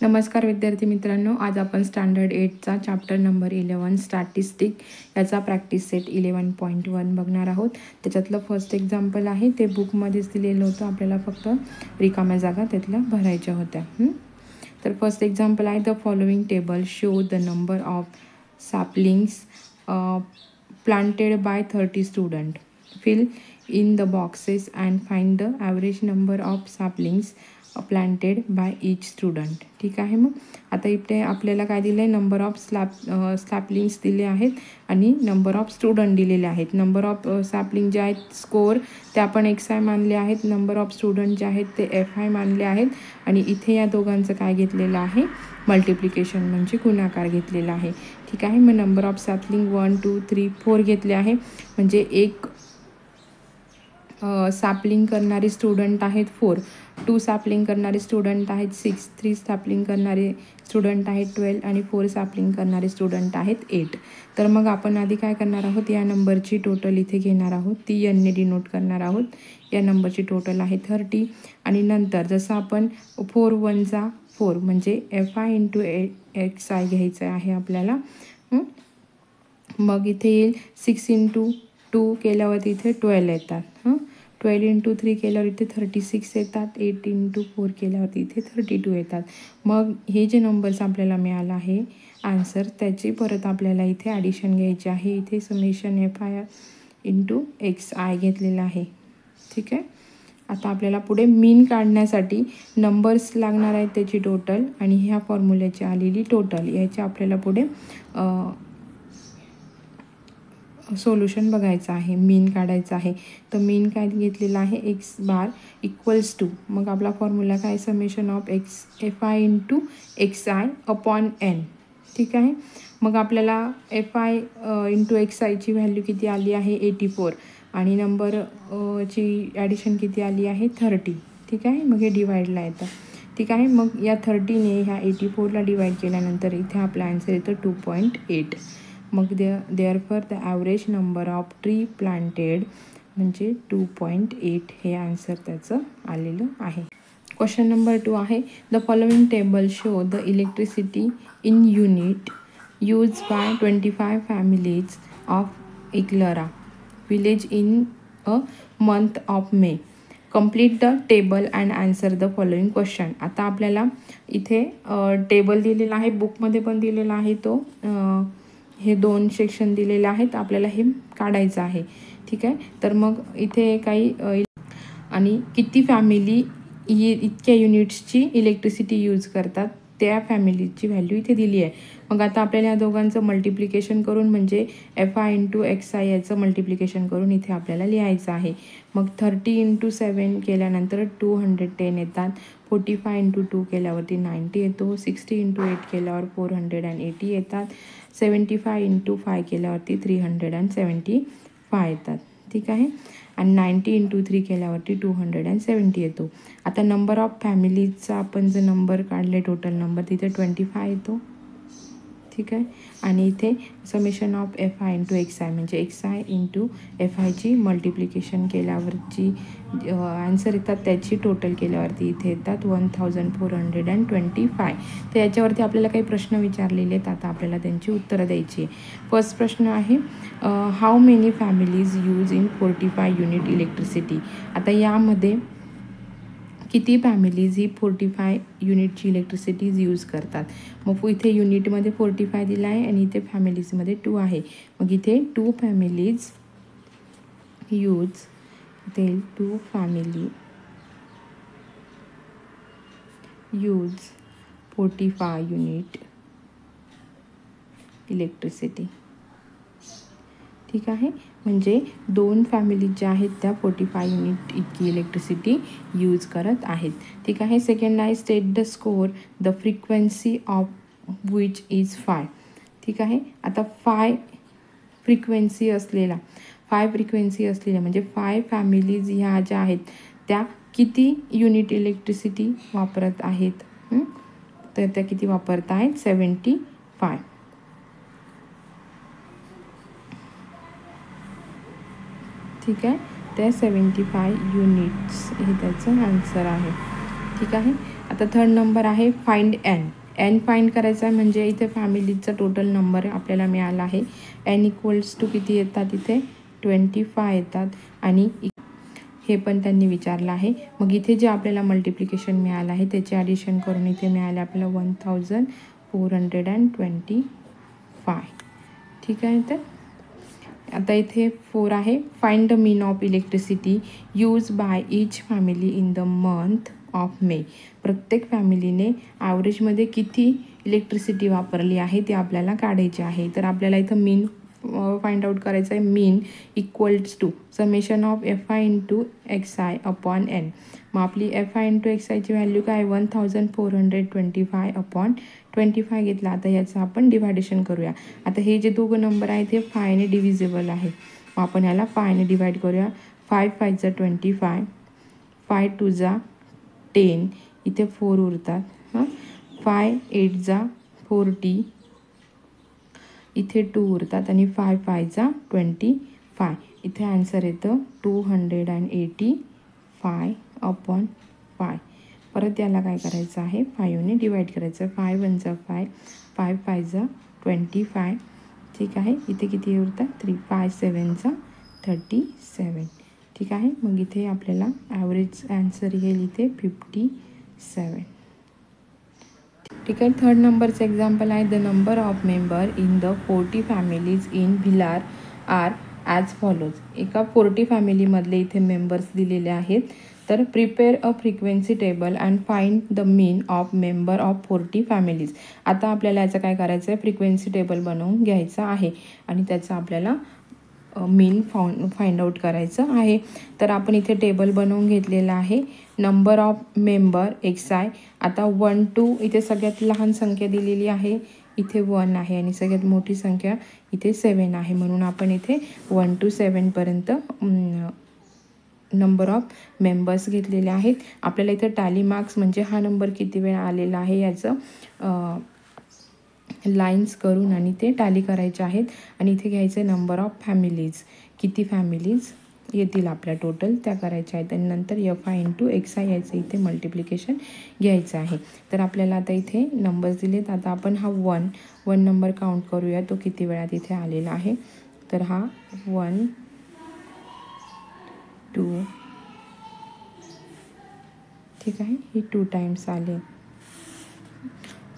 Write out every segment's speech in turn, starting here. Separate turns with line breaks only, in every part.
नमस्कार विद्यार्थी मित्रांनो, आज आपण स्टँडर्ड 8चा चॅप्टर नंबर 11 स्टॅटिस्टिक याचा प्रॅक्टिस सेट 11.1 बघणार आहोत। त्याच्यातलं फर्स्ट एक्झाम्पल आहे ते बुकमध्येच दिलेलं होतं, आपल्याला फक्त रिकाम्या जागा त्यातल्या भरायच्या होत्या। तर फर्स्ट एक्झाम्पल आहे the following table show the number of saplings planted by 30 student. Fill in the boxes and find the average number of saplings planted by each student. ठीक आहे। मग आता इथे आपल्याला काय दिलं आहे, नंबर ऑफ सॅपलिंग्स दिले आहेत आणि नंबर ऑफ स्टुडंट दिलेले आहेत। नंबर ऑफ सॅपलिंग जे आहेत स्कोर ते आपण XI मानले आहेत, नंबर ऑफ स्टुडंट जे आहेत ते FI मानले आहेत आणि इथे या दोघांचं काय घेतलेलं आहे, मल्टिप्लिकेशन म्हणजे गुणाकार घेतलेला आहे। ठीक आहे। मग नंबर ऑफ सॅपलिंग 1 2 3 4 घेतले आहे, म्हणजे एक सॅपलिंग करणारे स्टुडंट आहेत 4, 2 सॅपलिंग करणारे स्टुडंट आहेत 6, 3 सॅपलिंग करणारे स्टुडंट आहेत 12 आणि 4 सॅपलिंग करणारे स्टुडंट आहेत 8। तर मग आपण आधी काय करणार आहोत, या नंबरची टोटल इथे घेणार आहोत, ती यांनी डिनोट करणार आहोत। या नंबरची टोटल आहे 30 आणि नंतर जसं आपण 4 1 जा 4 म्हणजे FI इंटू XI घ्यायचं आहे आपल्याला। मग इथे येईल 6 इंटू 2 केल्यावरती इथे 12 येतात, 12 इंटू 3 केल्यावर इथे 36 येतात, 8 इंटू 4 केल्यावरती इथे 32 येतात। मग हे जे नंबर्स आपल्याला मिळालं आहे आन्सर, त्याची परत आपल्याला इथे ॲडिशन घ्यायची आहे। इथे समेशन FI इंटू XI घेतलेलं आहे। ठीक आहे। आता आपल्याला पुढे मीन काढण्यासाठी नंबर्स लागणार आहेत, त्याची टोटल आणि ह्या फॉर्म्युल्याची आलेली टोटल, याची आपल्याला पुढे सोल्युशन बघायचं आहे, मीन काढायचं आहे। तर मीन काय घेतलेलं आहे, एक्स बार इक्वल्स टू, मग आपला फॉर्म्युला काय, summation of FI into XI upon N। ठीक आहे। मग आपल्याला FI इंटू XIची व्हॅल्यू किती आली आहे 84 आणि नंबर ची ॲडिशन किती आली आहे 30। ठीक आहे। मग हे डिवाईडला येतं। ठीक आहे। मग या 30ने ह्या 84ला डिवाईड केल्यानंतर इथे आपला आन्सर येतं 2.8। मग therefore the average number of tree planted म्हणजे 2.8 हे आन्सर त्याचं आलेलं आहे। क्वेश्चन नंबर 2 आहे the following table show the electricity in unit use by 25 families of Iklara village in a month of May. Complete the table and answer the following question. आता आपल्याला इथे table दिलेला आहे, बुकमध्ये पण दिलेला आहे, तो हे 2 सेक्शन दिलेले आहेत, आपल्याला हे काढायचं आहे। ठीक आहे। तर मग इथे काही आणि किती फॅमिली इतक्या युनिट्सची इलेक्ट्रिसिटी यूज करतात त्या फॅमिलीची व्हॅल्यू इथे दिली आहे। मग आता आपल्याला या दोघांचं मल्टिप्लिकेशन करून म्हणजे FI इंटू XI याचं मल्टिप्लिकेशन करून इथे आपल्याला लिहायचं आहे। मग 30 इंटू 7 केल्यानंतर 210 येतात, 45 इंटू 2 केल्यावरती 90 येतो, 60 इंटू 8 केल्यावर 480 येतात, 75 इंटू 5 केल्यावरती 375 येतात। ठीक आहे। आणि 90 इंटू 3 केल्यावरती 270 येतो। आता नंबर ऑफ फॅमिलीजचा आपण जर नंबर काढले टोटल नंबर तिथे 25 येतो। ठीक आहे। आणि इथे summation of FI into XI म्हणजे XI इंटू FIची मल्टिप्लिकेशन केल्यावरची आन्सर येतात, त्याची टोटल केल्यावरती इथे येतात 1425। तर याच्यावरती आपल्याला काही प्रश्न विचारलेले आहेत, आता आपल्याला त्यांची उत्तरं द्यायची आहे। फर्स्ट प्रश्न आहे how many families use in 45 unit electricity. आता यामध्ये किती फॅमिलीज ही 45 युनिटची इलेक्ट्रिसिटीज यूज करतात। मग इथे युनिटमध्ये 45 दिला आहे आणि इथे फॅमिलीजमध्ये 2 आहे, मग इथे 2 फॅमिलीज यूज, इथे 2 फॅमिली यूज 45 युनिट इलेक्ट्रिसिटी। ठीक आहे। म्हणजे 2 फॅमिली ज्या आहेत त्या 45 युनिट इतकी इलेक्ट्रिसिटी यूज करत आहेत। ठीक आहे। सेकंड आहे state the score the frequency of which is 5। ठीक आहे। आता 5 फ्रिक्वेन्सी असलेला म्हणजे 5 फॅमिलीज ह्या ज्या आहेत त्या किती युनिट इलेक्ट्रिसिटी वापरत आहेत, तर त्या किती वापरत आहेत 75। ठीक आहे। त्या 75 युनिट्स हे त्याचं आन्सर आहे। ठीक आहे। आता थर्ड नंबर आहे फाइंड N। एन फाइंड करायचा आहे, म्हणजे इथे फॅमिलीचा टोटल नंबर आपल्याला मिळाला आहे. एन इक्वल्स टू किती येतात, इथे 25 येतात आणि हे पण त्यांनी विचारलं आहे. मग इथे जे आपल्याला मल्टिप्लिकेशन मिळालं आहे त्याचे ॲडिशन करून इथे मिळाले आपल्याला 1425. ठीक आहे. तर आता इथे 4 आहे. Find the mean of electricity use by each family in the month of मे. प्रत्येक फॅमिलीने ॲव्हरेजमध्ये किती इलेक्ट्रिसिटी वापरली आहे ते आपल्याला काढायचे आहे. तर आपल्याला इथं मीन फाइंड आउट करायचं आहे. Mean equals to summation of F I into X I upon N. मग आपली एफ आय इंटू एक्स आयची व्हॅल्यू काय 1425 अपॉन 25 घेतला. आता याचं आपण डिवायडेशन करूया. आता हे जे दोघं नंबर आहेत हे 5ने डिव्हिजिबल आहे. मग आपण याला 5ने डिवाइड करूया. 5 5 जा 25, 5 2 जा 10, इथे 4 उरतात. 5 8 जा 40, इथे 2 उरतात आणि 5 5 जा 25. इथे आन्सर येतं 285 अपॉन 5. परत याला काय करायचं आहे 5ने डिवाइड करायचं. 5 1 जा 5, 5 5 जा 25. ठीक आहे. इथे किती उरतात 3, 5 7 जा 37. ठीक आहे. मग इथे आपल्याला ॲव्हरेज आन्सर येईल इथे 57. ठीक आहे. थर्ड नंबरचं एक्झाम्पल आहे. The number of member in the 40 families in Bhilar are as follows. एका 40 फॅमिलीमधले इथे मेंबर्स दिलेले आहेत. तर prepare a frequency table and find the mean of member of 40 families. आता आपल्याला याचं काय करायचं आहे फ्रिक्वेन्सी टेबल बनवून घ्यायचं आहे आणि त्याचं आपल्याला मीन फाइंड आउट करायचं आहे. तर आपण इथे टेबल बनवून घेतलेलं आहे. Number of member X I. आता 1 2 इथे सगळ्यात लहान संख्या दिलेली आहे, इथे 1 आहे आणि सगळ्यात मोठी संख्या इथे 7 आहे. म्हणून आपण इथे 1 to 7पर्यंत नंबर ऑफ मेंबर्स घेतलेले आहेत. आपल्याला इथे टॅली मार्क्स म्हणजे हा नंबर किती वेळा आलेला आहे याचं लाईन्स करून आणि ते टॅली करायचे आहेत. आणि इथे घ्यायचं नंबर ऑफ फॅमिलीज, किती फॅमिलीज येतील आपल्या टोटल त्या करायच्या आहेत. आणि नंतर F I into X I याचं इथे मल्टिप्लिकेशन घ्यायचं आहे. तर आपल्याला आता इथे नंबर्स दिलेत. आता आपण हा 1 नंबर काउंट करूया, तो किती वेळात इथे आलेला आहे. तर हा 1 2, ठीक आहे, ही 2 टाइम्स आले.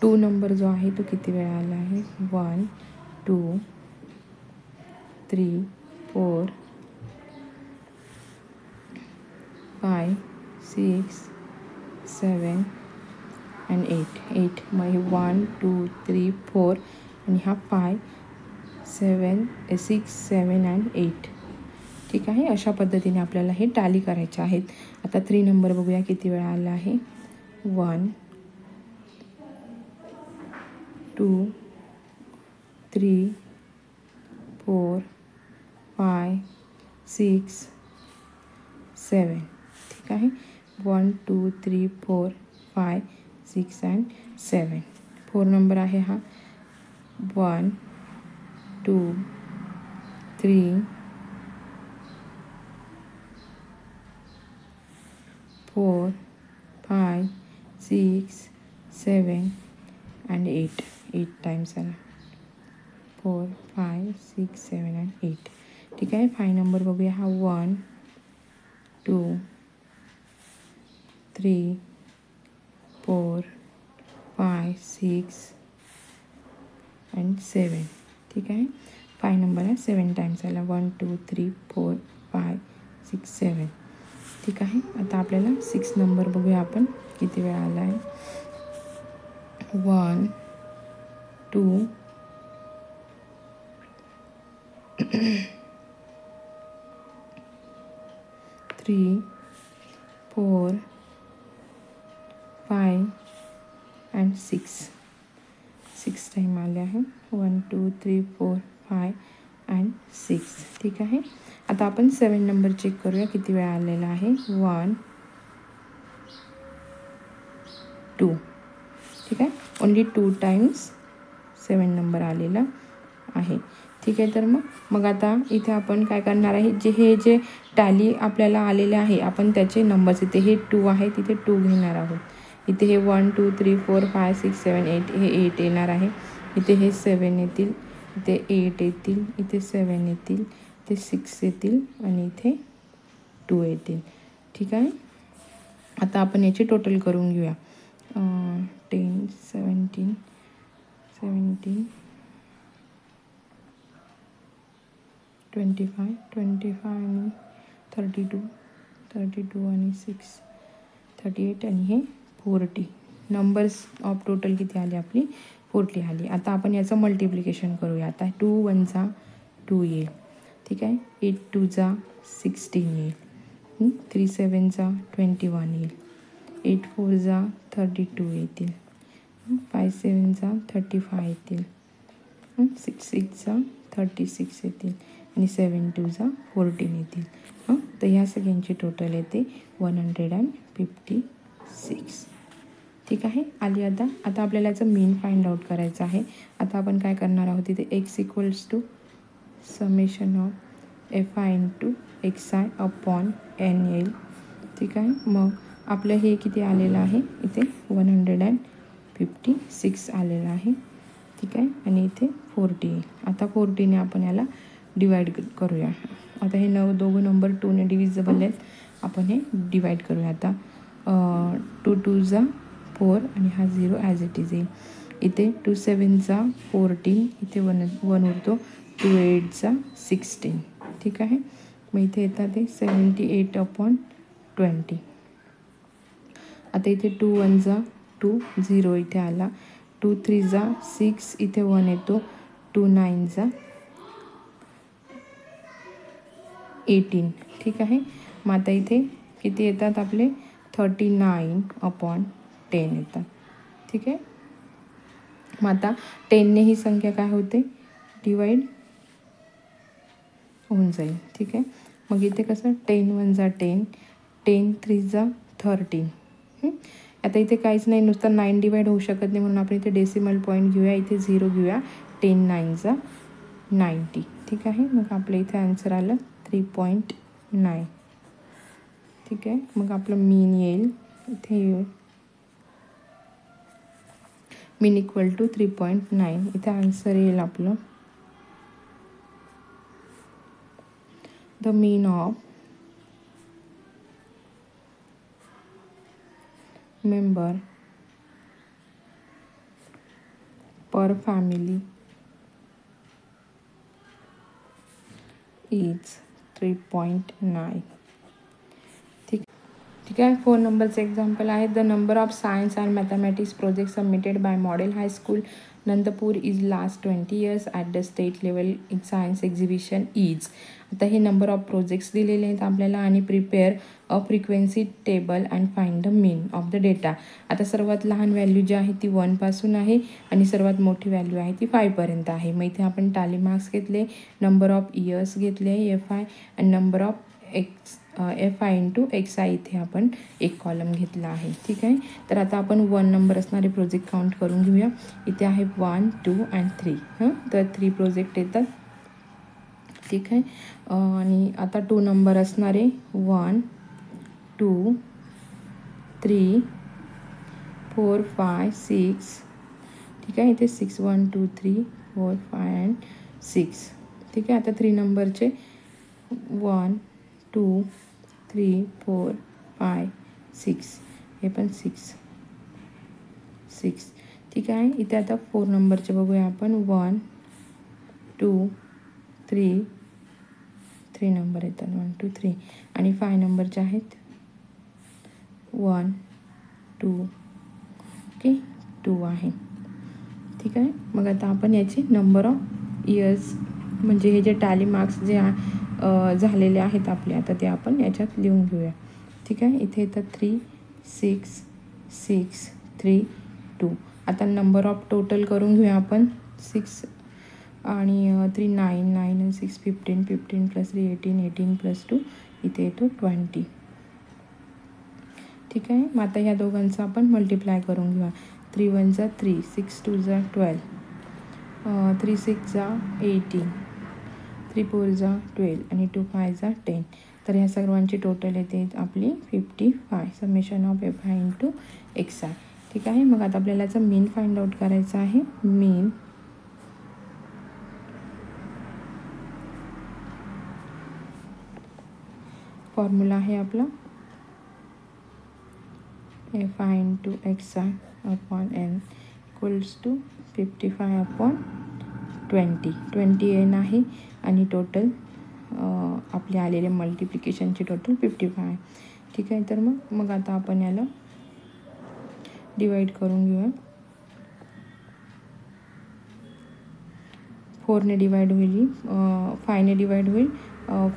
2 नंबर जो आहे तो किती वेळा आला आहे 1 2 3 4 5 6 7 and 8. मग हे 1 2 3 4 आणि हा 5 7 6 7 and 8. ठीक आहे. अशा पद्धतीने आपल्याला हे टॅली करायचे आहेत. आता 3 नंबर बघूया किती वेळा आला आहे 1 2 3 4 5 6 7. ठीक आहे. 1 2 3 4 5 6 and 7. 4 नंबर आहे हा 1 2 3 4 5 6 7 and 8. 8 टाइम्स आला 4 5 6 7 and 8. ठीक आहे. 5 नंबर बघूया हा 1 2 3 4 5 6 and 7. ठीक आहे. 5 नंबर आहे 7 टाइम्स आला 1 2 3 4 5 6 7. ठीक आहे. आता आपल्याला 6 नंबर बघूया आपण किती वेळा आला आहे 1 2 3 4 5 and 6. 6 टाइम आले आहे 1 2 3 4 5 and 6. ठीक आहे. आता आपण 7 नंबर चेक करूया किती वेळा आलेला आहे 1 2. ठीक आहे. ओन्ली 2 टाइम्स 7 नंबर आलेला आहे. ठीक आहे. तर मग आता इथे आपण काय करणार आहे हे जे टॅली आपल्याला आलेले आहे आपण त्याचे नंबर्स इथे हे 2 आहे तिथे 2 घेणार आहोत. इथे हे 1 2 3 4 5 6 7 8 हे 8 येणार आहे. इथे हे 7 येतील, इथे 8 येतील, इथे 7 येतील, इथे 6 येतील आणि इथे 2 येतील. ठीक आहे. आता आपण याची टोटल करून घेऊया. 10 17 17 25 25 आणि 32 32 आणि 6 38 आणि हे 40. नंबर्स ऑफ टोटल किती आली आपली? 40 आली. आता आपण याचं मल्टिप्लिकेशन करूया. आता 2 1 जा 2 येईल. ठीक आहे. 8 2 जा 16 येईल. 3 7 जा 21 येईल. 8 4 जा 32 येतील. 5 7 जा 35 येतील. 6 6 जा 36 येतील आणि 7 2 जा 14 येतील. तर ह्या सगळ्यांची टोटल येते 156. ठीक आहे. आली. आता आपल्याला याचं मीन फाइंड आउट करायचं आहे. आता आपण काय करणार आहोत, इथे x equals to summation of fi into xi upon n येईल. ठीक आहे. मग आपलं हे किती आलेलं आहे, इथे 156 आलेलं आहे. ठीक आहे. आणि इथे 40 येईल. आता 40ने आपण याला डिवाइड करूया. आता हे दोघं नंबर 2ने डिव्हिजिबल आहेत. आपण हे डिवाइड करूया. आता 2 2 जा 4 आणि हा 0 ॲज इट इज येईल. इथे 2 7 जा 14, इथे 1 उरतो. 2 8 जा 16. ठीक आहे. मग इथे येतात ते 78 अपॉन 20. आता इथे 2 1 जा 2 0 इथे आला. 2 3 जा 6, इथे 1 येतो. 2 9 जा 18. ठीक आहे. मग आता इथे किती येतात आपले 39 अपॉन 10 येतात. ठीक आहे. मग आता 10ने ही संख्या काय होते, डिवाइड होऊन जाईल. ठीक आहे. मग इथे कसं 10 1 जा 10, 10 3 जा 13. आता इथे काहीच नाही, नुसतं 9 डिवाइड होऊ शकत नाही, म्हणून आपण इथे डेसिमल पॉईंट घेऊया. इथे 0 घेऊया. 10 9 जा 90. ठीक आहे. मग आपलं इथे आन्सर आलं 3.9. ठीक आहे. मग आपलं मीन येईल इथे येईल मीन इक्वल टू 3.9. इथे आन्सर येईल आपलं the mean of member per family is 3.9. ठीक आहे. 4 नंबरचं एक्झाम्पल आहे. The number of science and mathematics project submitted by model high school Nandpur is last 20 years at the state level in science exhibition is. आता हे number of projects दिलेले आहेत आपल्याला आणि prepare a frequency table and find the mean of the data. आता सर्वात लहान value जी आहे ती 1 पासून आहे आणि सर्वात मोठी व्हॅल्यू आहे ती 5 पर्यंत आहे. मग इथे आपण टॅली मार्क्स घेतले, नंबर ऑफ इयर्स घेतले fi आणि number of fi into xi इथे आपण एक कॉलम घेतला आहे. ठीक आहे. तर आता आपण 1 नंबर असणारे प्रोजेक्ट काउंट करून घेऊया. इथे आहे 1 2 अँड 3. तर 3 प्रोजेक्ट येतात. ठीक आहे. आणि आता 2 नंबर असणारे 1 2 3 4 5 6. ठीक आहे. इथे 6 1 2 3 4 5 अँड 6. ठीक आहे. आता 3 नंबरचे 1 2 3 4 5 6, हे पण 6 6. ठीक आहे. इथे आता 4 नंबरचे बघूया आपण. 1 2 3 3 नंबर येतात. 1 2 3 आणि 5 नंबरचे आहेत 1 2 ओके 2 आहे. ठीक आहे. मग आता आपण याचे नंबर ऑफ इयर्स म्हणजे हे जे टॅली मार्क्स जे झालेले आहेत आपले, आता ते आपण याच्यात लिहून घेऊया. ठीक आहे. इथे येतात 3 6 6 3 2. आता नंबर ऑफ टोटल करून घेऊया आपण. 6 आणि 3 9 9 आणि 6 15 15 प्लस 3 18 18 प्लस 2 इथे येतो 20. ठीक आहे. मग आता ह्या दोघांचं आपण मल्टिप्लाय करून घेऊया. 3 1 जा 3, 6 2 जा 12, 3 6 जा 18, 3 4 जा 12 आणि 2 5 जा 10. तर ह्या सर्वांची टोटल येते आपली 55 summation of FI into XI. ठीक आहे. मग आता आपल्याला याचा मीन फाइंड आउट करायचा आहे. मीन फॉर्म्युला आहे आपला FI into XI upon N equals to 55 upon 20 N आहे आणि टोटल आपले आलेले मल्टिप्लिकेशनची टोटल 55 आहे. ठीक आहे. तर मग आता आपण याला डिवाइड करून घेऊया. 4ने डिवाइड होईल, 5ने डिवाइड होईल.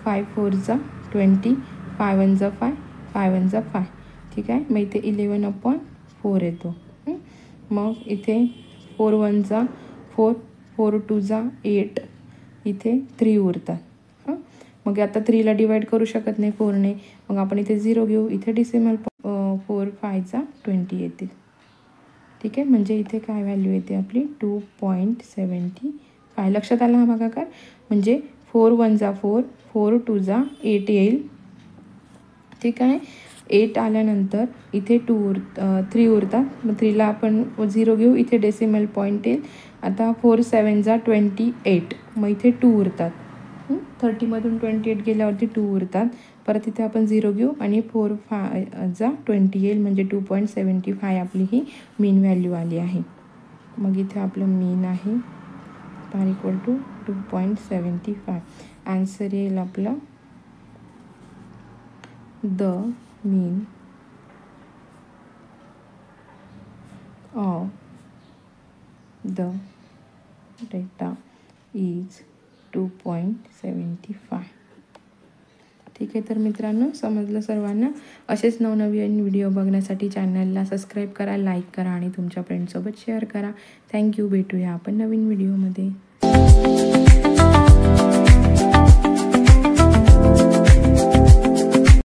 5 4 जा 20, 5 1 जा 5, 5 1 जा 5. ठीक आहे. मग इथे 11 अपॉन 4 येतो. मग इथे 4 1 जा 4, 4 2 जा 8, इथे 3 उरतात. मग आता 3ला डिवाइड करू शकत नाही 4ने, मग आपण इथे 0 घेऊ. इथे डिसिमल 4 5 जा 20 येतील. ठीक आहे. म्हणजे इथे काय व्हॅल्यू येते आपली 2.75. लक्षात आला हा भागाकार. म्हणजे 4 1 जा 4, 4 2 जा 8 येईल. ठीक आहे. 8 आल्यानंतर इथे 3 उरतात. मग 3ला आपण 0 घेऊ. इथे डेसिमल पॉईंट येईल. आता 4 7 जा 28, मग इथे 2 उरतात. 30मधून 28 गेल्यावरती 2 उरतात. परत इथे आपण 0 घेऊ आणि 4 5 जा 20 येईल. म्हणजे 2.75 आपली ही मीन व्हॅल्यू आली आहे. मग इथे आपलं मीन आहे पार इक्वल टू 2.75. आन्सर येईल आपलं the mean of the data is 2.75. ठीक आहे. तर मित्रांनो, समजलं सर्वांना. असेच नवनवीन व्हिडिओ बघण्यासाठी चॅनलला सबस्क्राईब करा, लाईक करा आणि तुमच्या फ्रेंडसोबत शेअर करा. थँक्यू. भेटूया आपण नवीन व्हिडिओमध्ये.